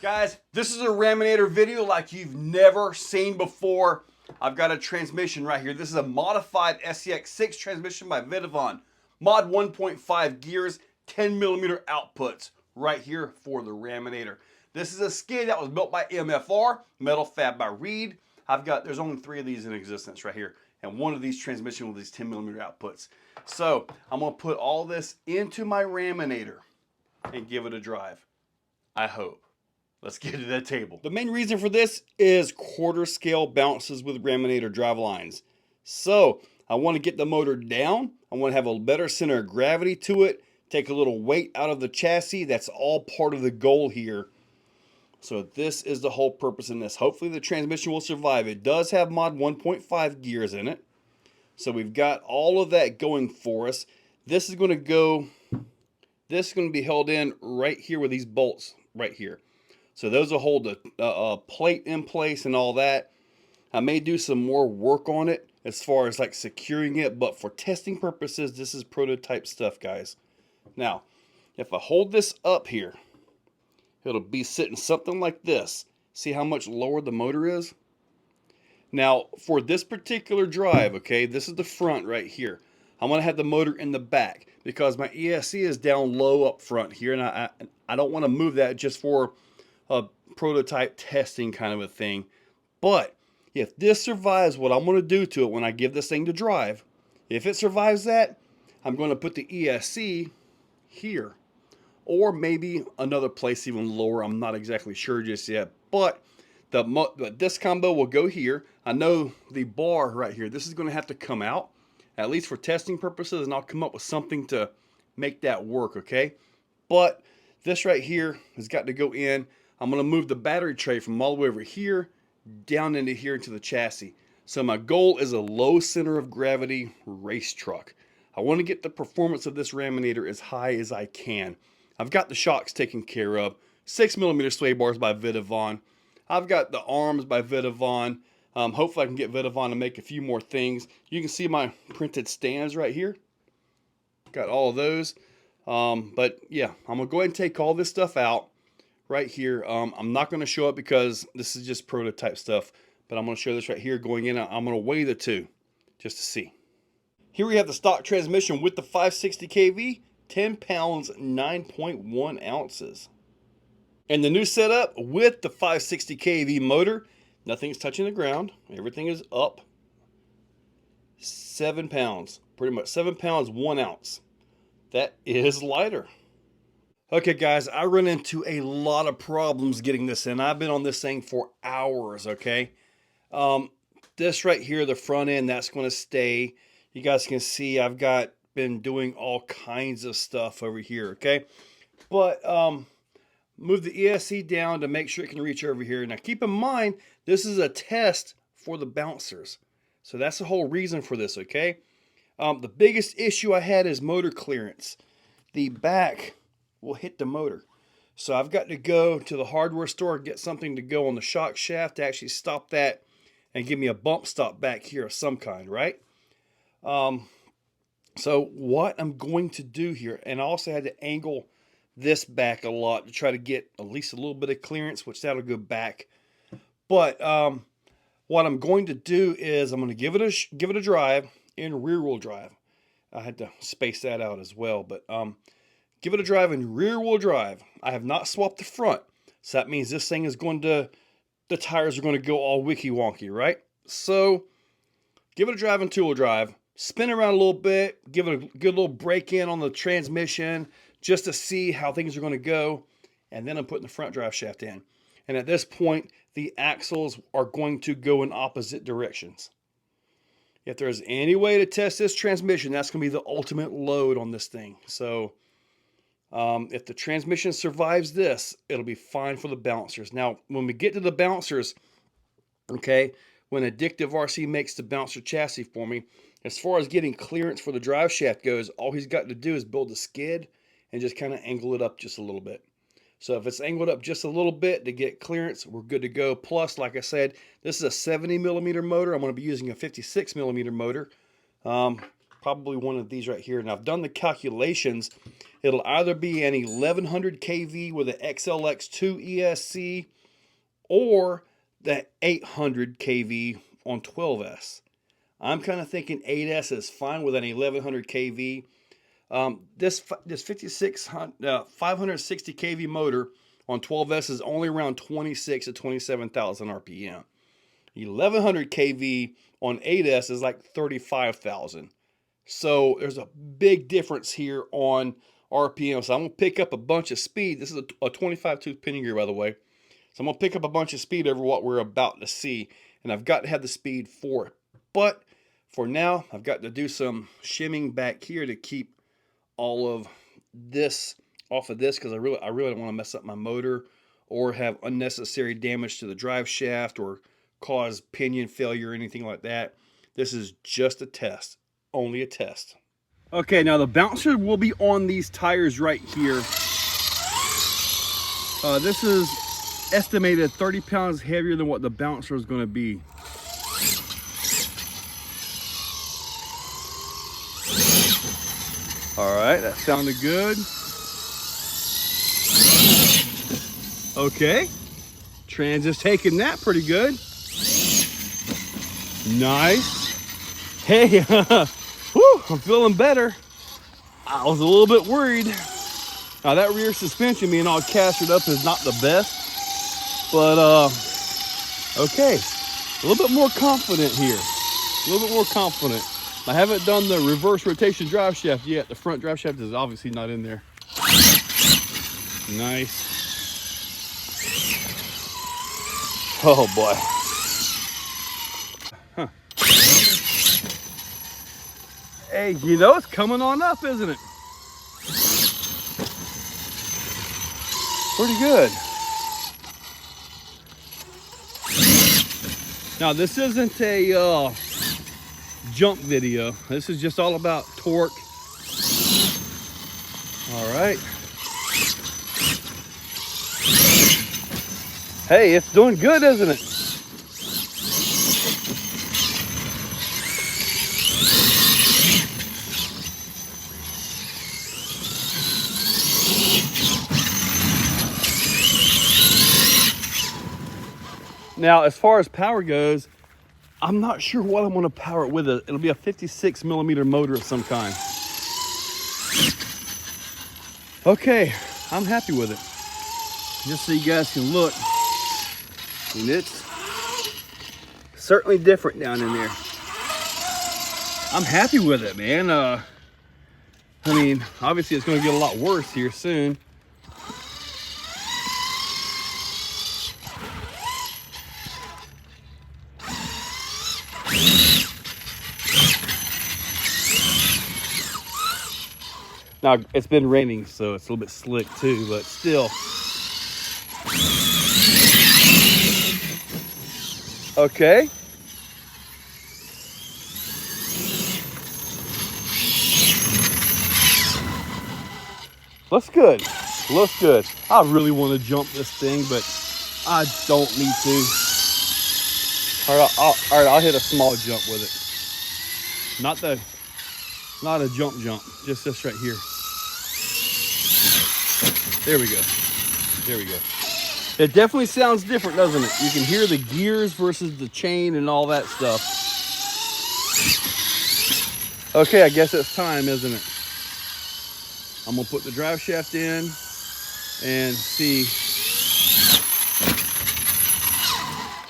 Guys, this is a Raminator video like you've never seen before. I've got a transmission right here. This is a modified SCX6 transmission by Vitavon. Mod 1.5 gears, 10mm outputs right here for the Raminator. This is a skid that was built by MFR, metal fab by Reed. There's only 3 of these in existence right here. And one of these transmission with these 10mm outputs. So I'm gonna put all this into my Raminator and give it a drive. I hope. Let's get to that table. The main reason for this is quarter scale bounces with Raminator drive lines. So I want to get the motor down. I want to have a better center of gravity to it. Take a little weight out of the chassis. That's all part of the goal here. So this is the whole purpose in this. Hopefully the transmission will survive. It does have mod 1.5 gears in it. So we've got all of that going for us. This is going to be held in right here with these bolts right here. So those will hold a plate in place and all that. I may do some more work on it as far as like securing it, but for testing purposes, this is prototype stuff, guys. Now, if I hold this up here, it'll be sitting something like this. See how much lower the motor is? Now, for this particular drive, okay, this is the front right here. I'm going to have the motor in the back because my ESC is down low up front here, and I don't want to move that just for a prototype testing kind of a thing. But if this survives what I'm going to do to it when I give this thing to drive, if it survives that, I'm going to put the ESC here, or maybe another place even lower. I'm not exactly sure just yet, but this combo will go here. I know the bar right here, this is going to have to come out, at least for testing purposes, and I'll come up with something to make that work, okay? But this right here has got to go in. I'm going to move the battery tray from all the way over here down into here into the chassis. So my goal is a low center of gravity race truck. I want to get the performance of this Raminator as high as I can. I've got the shocks taken care of. 6mm sway bars by Vitavon. I've got the arms by Vitavon. Hopefully I can get Vitavon to make a few more things. You can see my printed stands right here. Got all of those. But yeah, I'm going to go ahead and take all this stuff out right here. I'm not going to show it because this is just prototype stuff, but I'm going to show this right here going in. I'm going to weigh the two just to see. Here we have the stock transmission with the 560 kV, 10 pounds, 9.1 ounces. And the new setup with the 560 kV motor, nothing's touching the ground. Everything is up. 7 pounds, pretty much 7 pounds, 1 ounce. That is lighter. Okay guys, I run into a lot of problems getting this in. I've been on this thing for hours, okay? This right here, the front end, that's going to stay. You guys can see I've been doing all kinds of stuff over here, okay? But move the ESC down to make sure it can reach over here. Now keep in mind, this is a test for the bouncers. So that's the whole reason for this, okay? The biggest issue I had is motor clearance. The back will hit the motor. So I've got to go to the hardware store, get something to go on the shock shaft to actually stop that and give me a bump stop back here of some kind, right? So what I'm going to do here, and I also had to angle this back a lot to try to get at least a little bit of clearance, which that'll go back. But what I'm going to do is I'm going to give it a drive in rear wheel drive. I had to space that out as well, but give it a drive in rear wheel drive. I have not swapped the front. So that means this thing is the tires are going to go all wiki wonky, right? So give it a drive in two wheel drive, spin around a little bit, give it a good little break in on the transmission just to see how things are going to go. And then I'm putting the front drive shaft in. And at this point, the axles are going to go in opposite directions. If there's any way to test this transmission, that's going to be the ultimate load on this thing. So if the transmission survives this, it'll be fine for the bouncers. Now, when we get to the bouncers, okay, when Addictive RC makes the bouncer chassis for me, as far as getting clearance for the drive shaft goes, all he's got to do is build a skid and just kind of angle it up just a little bit. So if it's angled up just a little bit to get clearance, we're good to go. Plus, like I said, this is a 70mm motor. I'm going to be using a 56mm motor. probably one of these right here. And I've done the calculations. It'll either be an 1100 kV with an XLX2 ESC or the 800 kV on 12S. I'm kind of thinking 8S is fine with an 1100 kV. This 560 kV motor on 12S is only around 26 to 27,000 RPM. 1100 kV on 8S is like 35,000. So there's a big difference here on RPM. So I'm going to pick up a bunch of speed. This is a 25 tooth pinion gear, by the way. So I'm going to pick up a bunch of speed over what we're about to see. And I've got to have the speed for it. But for now, I've got to do some shimming back here to keep all of this off of this, because I really don't want to mess up my motor or have unnecessary damage to the drive shaft or cause pinion failure or anything like that. This is just a test, only a test. Okay, now the bouncer will be on these tires right here. This is estimated 30 pounds heavier than what the bouncer is going to be. All right, that sounded good. Okay, trans is taking that pretty good. Nice. Hey, whew, I'm feeling better. I was a little bit worried. Now that rear suspension being all castered up is not the best, but okay, a little bit more confident here. A little bit more confident. I haven't done the reverse rotation drive shaft yet. The front drive shaft is obviously not in there. Nice. Oh boy. Huh. Hey, you know, it's coming on up, isn't it? Pretty good. Now this isn't a jump video. This is just all about torque. All right. Hey, it's doing good, isn't it? Now, as far as power goes, I'm not sure what I'm going to power it with. It'll be a 56 millimeter motor of some kind. Okay, I'm happy with it. Just so you guys can look. And it's certainly different down in there. I'm happy with it, man. I mean, obviously it's going to get a lot worse here soon. Now, it's been raining, so it's a little bit slick too, but still. Okay. Looks good. Looks good. I really want to jump this thing, but I don't need to. All right, I'll hit a small jump with it. Not a jump, just this right here. There we go. There we go. It definitely sounds different, doesn't it? You can hear the gears versus the chain and all that stuff. Okay, I guess it's time, isn't it? I'm gonna put the drive shaft in and see.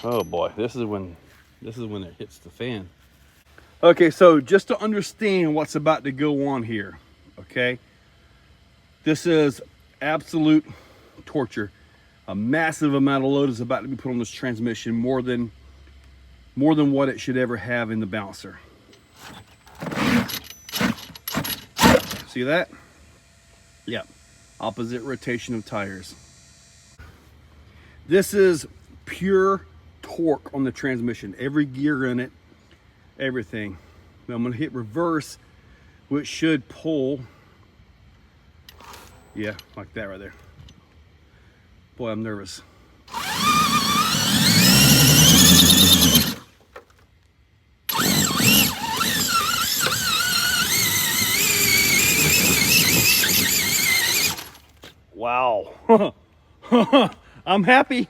Oh boy, this is when it hits the fan. Okay, so just to understand what's about to go on here, okay? This is absolute torture. A massive amount of load is about to be put on this transmission, more than what it should ever have in the bouncer. See that? Yeah, opposite rotation of tires. This is pure torque on the transmission. Every gear in it, everything. Now I'm gonna hit reverse, which should pull. Yeah, like that right there. Boy, I'm nervous. Wow. I'm happy.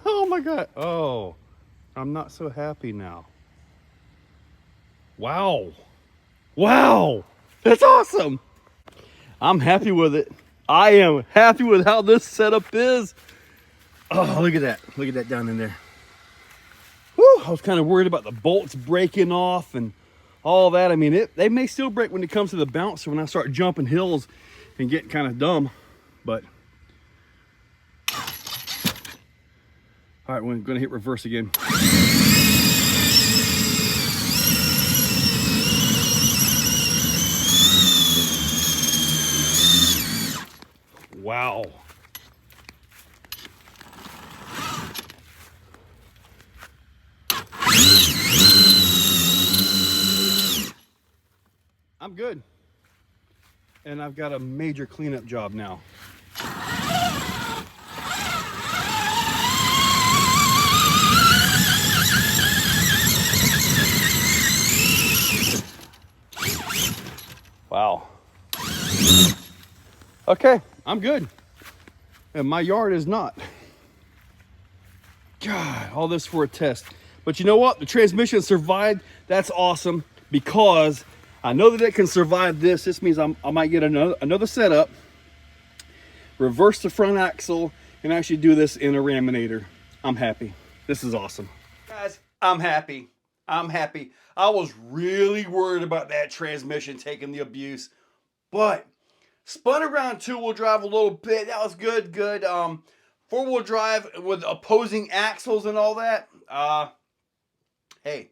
Oh my God. Oh, I'm not so happy now. Wow. Wow. That's awesome. I'm happy with it. I am happy with how this setup is. Oh, look at that. Look at that down in there. Whew, I was kind of worried about the bolts breaking off and all that. I mean, they may still break when it comes to the bouncer when I start jumping hills and getting kind of dumb. But, all right, we're going to hit reverse again. Wow. I'm good. And I've got a major cleanup job now. Wow. Okay, I'm good. And my yard is not. God, all this for a test. But you know what? The transmission survived. That's awesome because I know that it can survive this. This means I might get another setup, reverse the front axle, and actually do this in a Raminator. I'm happy. This is awesome. Guys, I'm happy. I'm happy. I was really worried about that transmission taking the abuse, but spun around two-wheel drive a little bit. That was good. Four-wheel drive with opposing axles and all that. Hey,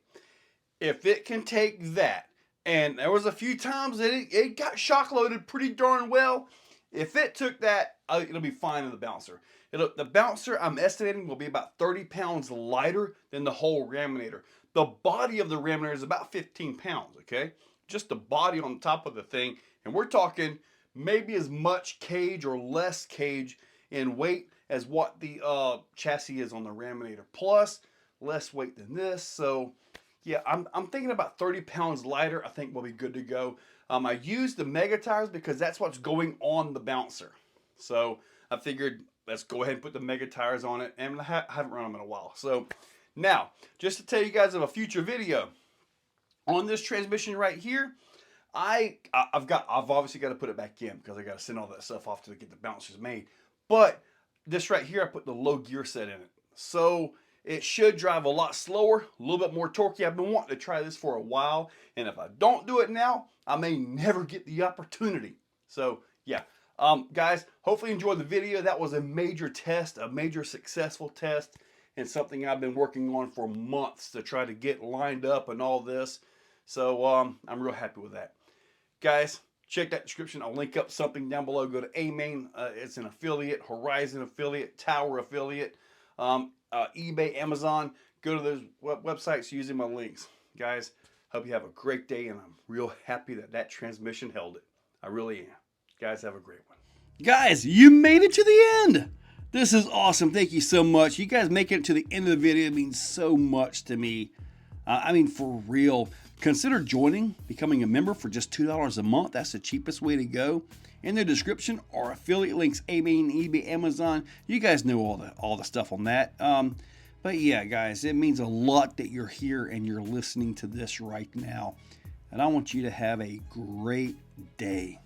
if it can take that, and there was a few times that it got shock loaded pretty darn well. If it took that, it'll be fine in the bouncer. The bouncer, I'm estimating, will be about 30 pounds lighter than the whole Raminator. The body of the Raminator is about 15 pounds, okay? Just the body on top of the thing. And we're talking maybe as much cage or less cage in weight as what the chassis is on the Raminator. Plus, less weight than this. So, yeah, I'm thinking about 30 pounds lighter. I think we'll be good to go. I used the mega tires because that's what's going on the bouncer. So I figured let's go ahead and put the mega tires on it, and I haven't run them in a while. So now, just to tell you guys of a future video on this transmission right here, I've obviously got to put it back in because I got to send all that stuff off to get the bouncers made. But this right here, I put the low gear set in it, so it should drive a lot slower, a little bit more torquey. I've been wanting to try this for a while, and if I don't do it now, I may never get the opportunity. So yeah, guys, hopefully you enjoyed the video. That was a major test, a major successful test, and something I've been working on for months to try to get lined up and all this. So I'm real happy with that. Guys, check that description. I'll link up something down below. Go to AMain. It's an affiliate, Horizon affiliate, Tower affiliate, eBay, Amazon. Go to those websites using my links. Guys, hope you have a great day, and I'm real happy that that transmission held it. I really am. Guys, have a great one. Guys, you made it to the end. This is awesome. Thank you so much. You guys making it to the end of the video means so much to me. I mean, for real. Consider joining, becoming a member for just $2 a month. That's the cheapest way to go. In the description are affiliate links, AMain, eBay, Amazon. You guys know all the stuff on that. But yeah, guys, it means a lot that you're here and you're listening to this right now. And I want you to have a great day.